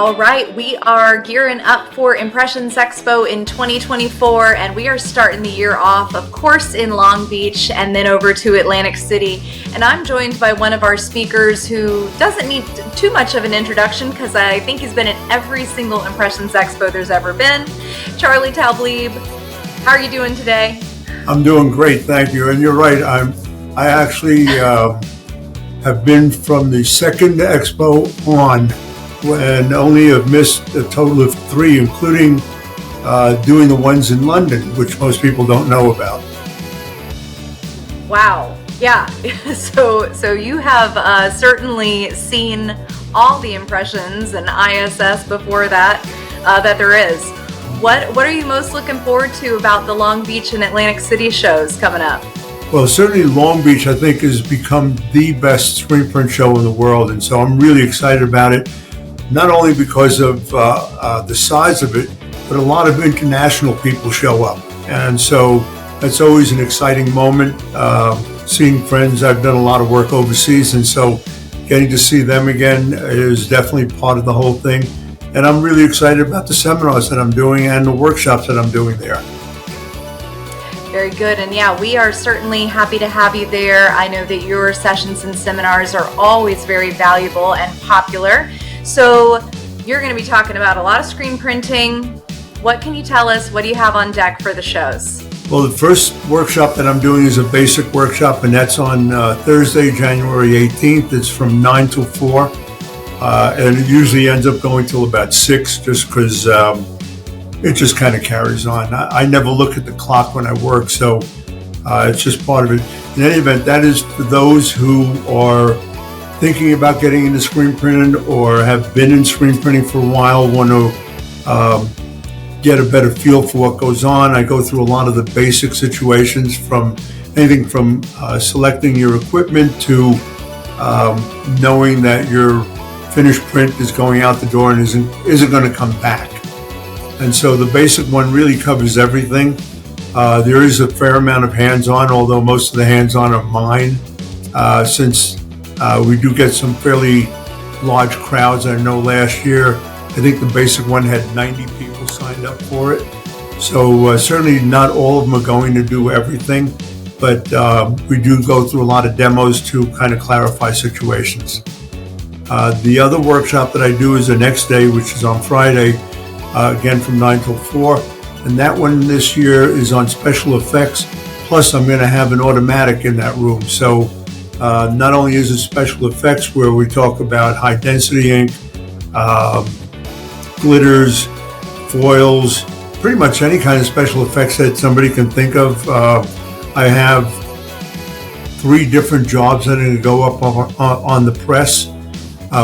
All right, we are gearing up for Impressions Expo in 2024, and we are starting the year off, of course, in Long Beach and then over to Atlantic City. And I'm joined by one of our speakers who doesn't need too much of an introduction because I think he's been at every single Impressions Expo there's ever been. Charlie Taublieb, how are you doing today? I'm doing great, thank you. And you're right, I actually have been from the second expo on, and only have missed a total of 3, including doing the ones in London, which most people don't know about. Wow, yeah. So you have certainly seen all the Impressions and ISS before that that there is. What are you most looking forward to about the Long Beach and Atlantic City shows coming up? Well, certainly Long Beach, I think, has become the best screen print show in the world, and so I'm really excited about it. Not only because of the size of it, but a lot of international people show up. And so that's always an exciting moment. Seeing friends, I've done a lot of work overseas, and so getting to see them again is definitely part of the whole thing. And I'm really excited about the seminars that I'm doing and the workshops that I'm doing there. Very good. And yeah, we are certainly happy to have you there. I know that your sessions and seminars are always very valuable and popular. So you're going to be talking about a lot of screen printing. What can you tell us? What do you have on deck for the shows? Well, the first workshop that I'm doing is a basic workshop, and that's on Thursday, January 18th. It's from 9 till 4, and it usually ends up going till about 6, just because it just kind of carries on. I never look at the clock when I work, so it's just part of it. In any event, that is for those who are thinking about getting into screen printing or have been in screen printing for a while, want to get a better feel for what goes on. I go through a lot of the basic situations, from anything from selecting your equipment to knowing that your finished print is going out the door and isn't going to come back. And so the basic one really covers everything. There is a fair amount of hands-on, although most of the hands-on are mine, since we do get some fairly large crowds. I know last year, I think the basic one had 90 people signed up for it. So certainly not all of them are going to do everything, but we do go through a lot of demos to kind of clarify situations. The other workshop that I do is the next day, which is on Friday, again from 9 till 4. And that one this year is on special effects. Plus I'm going to have an automatic in that room. So not only is it special effects where we talk about high density ink, glitters, foils, pretty much any kind of special effects that somebody can think of. I have 3 different jobs that are going to go up on the press,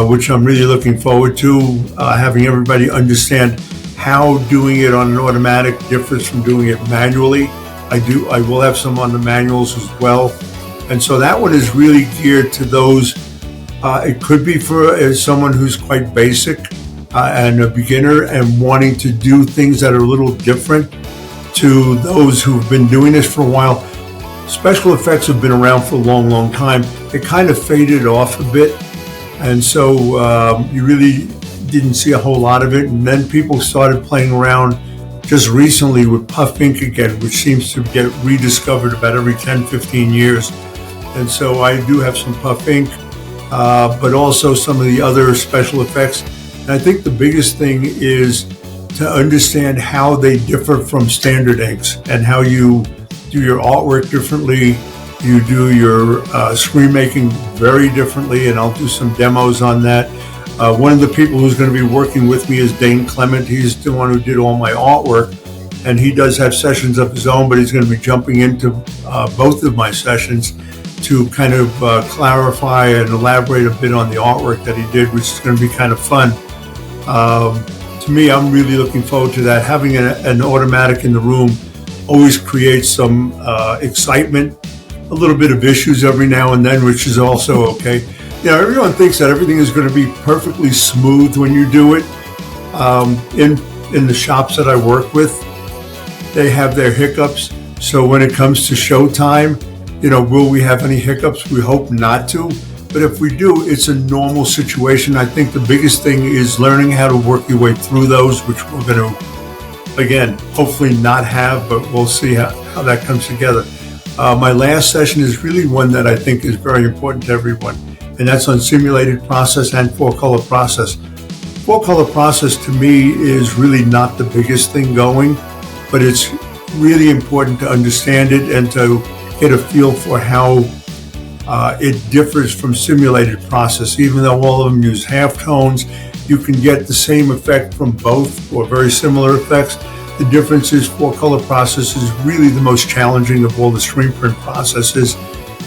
which I'm really looking forward to, having everybody understand how doing it on an automatic differs from doing it manually. I will have some on the manuals as well. And so that one is really geared to those, it could be for someone who's quite basic and a beginner and wanting to do things that are a little different to those who've been doing this for a while. Special effects have been around for a long, long time. They kind of faded off a bit. And so you really didn't see a whole lot of it. And then people started playing around just recently with puff ink again, which seems to get rediscovered about every 10, 15 years. And so I do have some puff ink, but also some of the other special effects. And I think the biggest thing is to understand how they differ from standard inks and how you do your artwork differently. You do your screen making very differently, and I'll do some demos on that. One of the people who's going to be working with me is Dane Clement. He's the one who did all my artwork, and he does have sessions of his own, but he's going to be jumping into both of my sessions to kind of clarify and elaborate a bit on the artwork that he did, which is going to be kind of fun. To me, I'm really looking forward to that. Having an automatic in the room always creates some excitement, a little bit of issues every now and then, which is also okay. You know, everyone thinks that everything is going to be perfectly smooth when you do it. In the shops that I work with, they have their hiccups. So when it comes to showtime, you know, will we have any hiccups? We hope not to. But if we do, it's a normal situation. I think the biggest thing is learning how to work your way through those, which we're going to, again, hopefully not have, but we'll see how that comes together. My last session is really one that I think is very important to everyone, and that's on simulated process and four-color process. Four-color process to me is really not the biggest thing going, but it's really important to understand it and to get a feel for how it differs from simulated process. Even though all of them use halftones, you can get the same effect from both or very similar effects. The difference is four-color process is really the most challenging of all the screen print processes,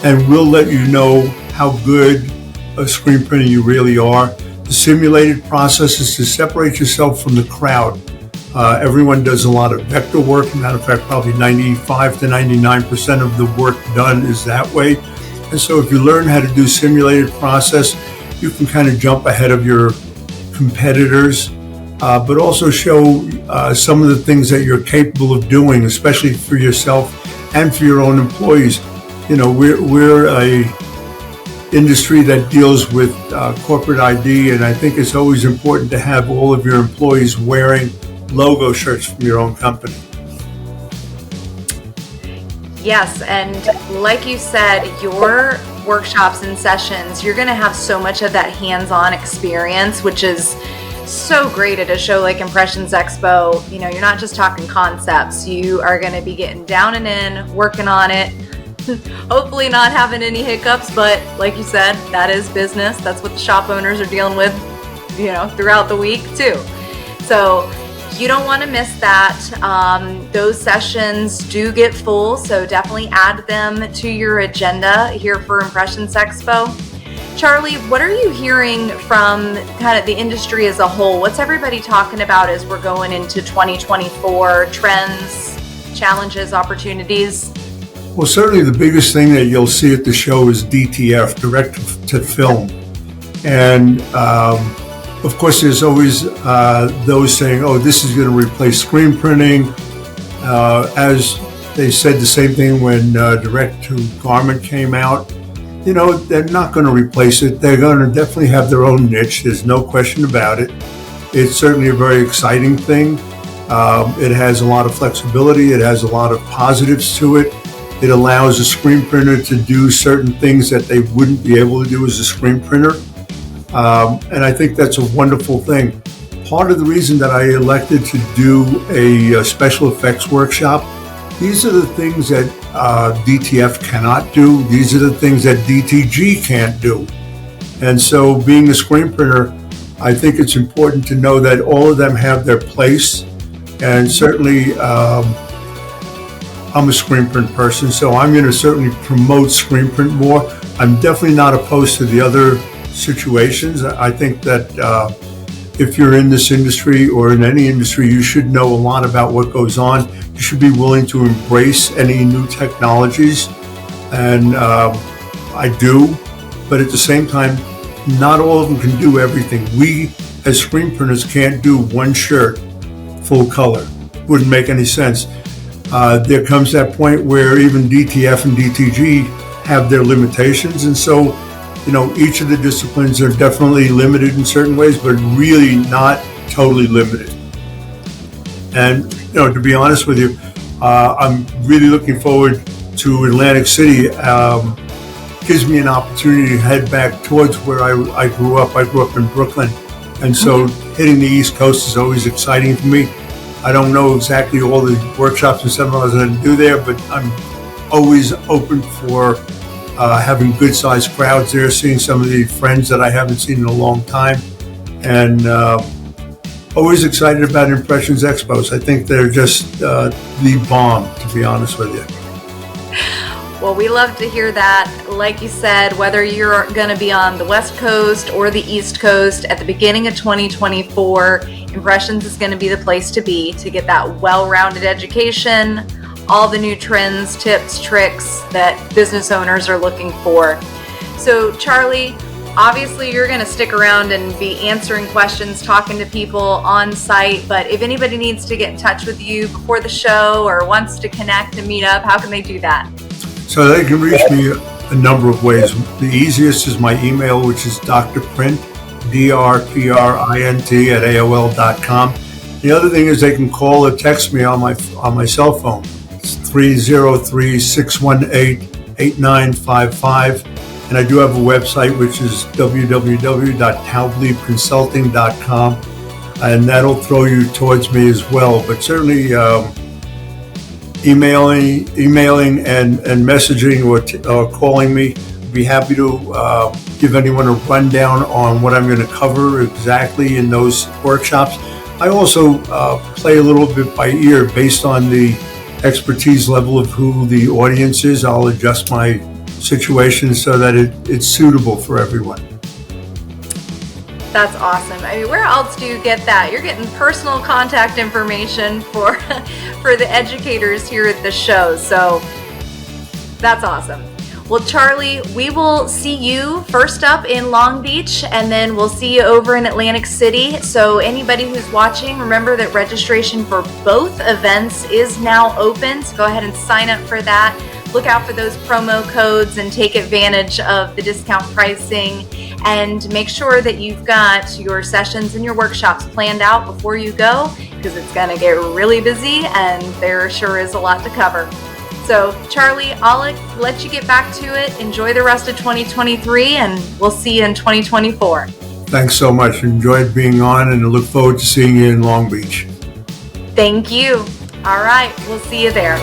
and will let you know how good a screen printer you really are. The simulated process is to separate yourself from the crowd. Everyone does a lot of vector work. Matter of fact, probably 95 to 99% of the work done is that way. And so if you learn how to do simulated process, you can kind of jump ahead of your competitors, but also show some of the things that you're capable of doing, especially for yourself and for your own employees. You know, we're a industry that deals with corporate ID, and I think it's always important to have all of your employees wearing logo shirts from your own company. Yes, and like you said, your workshops and sessions, you're going to have so much of that hands-on experience, which is so great at a show like Impressions Expo. You know, you're not just talking concepts. You are going to be getting down and in, working on it, hopefully not having any hiccups, but like you said, that is business. That's what the shop owners are dealing with, you know, throughout the week too. So you don't want to miss that. Those sessions do get full, so definitely add them to your agenda here for Impressions Expo. Charlie, what are you hearing from kind of the industry as a whole? What's everybody talking about as we're going into 2024? Trends, challenges, opportunities? Well, certainly the biggest thing that you'll see at the show is DTF, direct to film. And of course, there's always those saying, oh, this is going to replace screen printing. As they said the same thing when direct to garment came out. You know, they're not going to replace it. They're going to definitely have their own niche. There's no question about it. It's certainly a very exciting thing. It has a lot of flexibility. It has a lot of positives to it. It allows a screen printer to do certain things that they wouldn't be able to do as a screen printer. And I think that's a wonderful thing. Part of the reason that I elected to do a special effects workshop, these are the things that DTF cannot do. These are the things that DTG can't do. And so being a screen printer, I think it's important to know that all of them have their place. And certainly I'm a screen print person, so I'm going to certainly promote screen print more. I'm definitely not opposed to the other situations. I think that if you're in this industry or in any industry, you should know a lot about what goes on. You should be willing to embrace any new technologies, and I do, but at the same time, not all of them can do everything. We, as screen printers, can't do one shirt full color. Wouldn't make any sense. There comes that point where even DTF and DTG have their limitations, and so you know, each of the disciplines are definitely limited in certain ways, but really not totally limited. And, you know, to be honest with you, I'm really looking forward to Atlantic City. Gives me an opportunity to head back towards where I grew up. I grew up in Brooklyn. And so hitting the East Coast is always exciting for me. I don't know exactly all the workshops and seminars that I do there, but I'm always open for having good sized crowds there, seeing some of the friends that I haven't seen in a long time, and always excited about Impressions Expos. I think they're just the bomb, to be honest with you. Well, we love to hear that. Like you said, whether you're going to be on the West Coast or the East Coast at the beginning of 2024, Impressions is going to be the place to be to get that well-rounded education, all the new trends, tips, tricks that business owners are looking for. So Charlie, obviously you're going to stick around and be answering questions, talking to people on site, but if anybody needs to get in touch with you before the show or wants to connect and meet up, how can they do that? So they can reach me a number of ways. The easiest is my email, which is drprint, drprint at AOL.com. The other thing is they can call or text me on my cell phone. It's 303-618-8955. And I do have a website, which is www.taubliebconsulting.com. And that'll throw you towards me as well. But certainly emailing and messaging or calling me, I'd be happy to give anyone a rundown on what I'm going to cover exactly in those workshops. I also play a little bit by ear based on the expertise level of who the audience is. I'll adjust my situation so that it's suitable for everyone. That's awesome. I mean, where else do you get that? You're getting personal contact information for the educators here at the show. So that's awesome. Well, Charlie, we will see you first up in Long Beach, and then we'll see you over in Atlantic City. So anybody who's watching, remember that registration for both events is now open. So go ahead and sign up for that. Look out for those promo codes and take advantage of the discount pricing. And make sure that you've got your sessions and your workshops planned out before you go, because it's going to get really busy and there sure is a lot to cover. So, Charlie, I'll let you get back to it. Enjoy the rest of 2023, and we'll see you in 2024. Thanks so much. Enjoyed being on, and I look forward to seeing you in Long Beach. Thank you. All right, we'll see you there.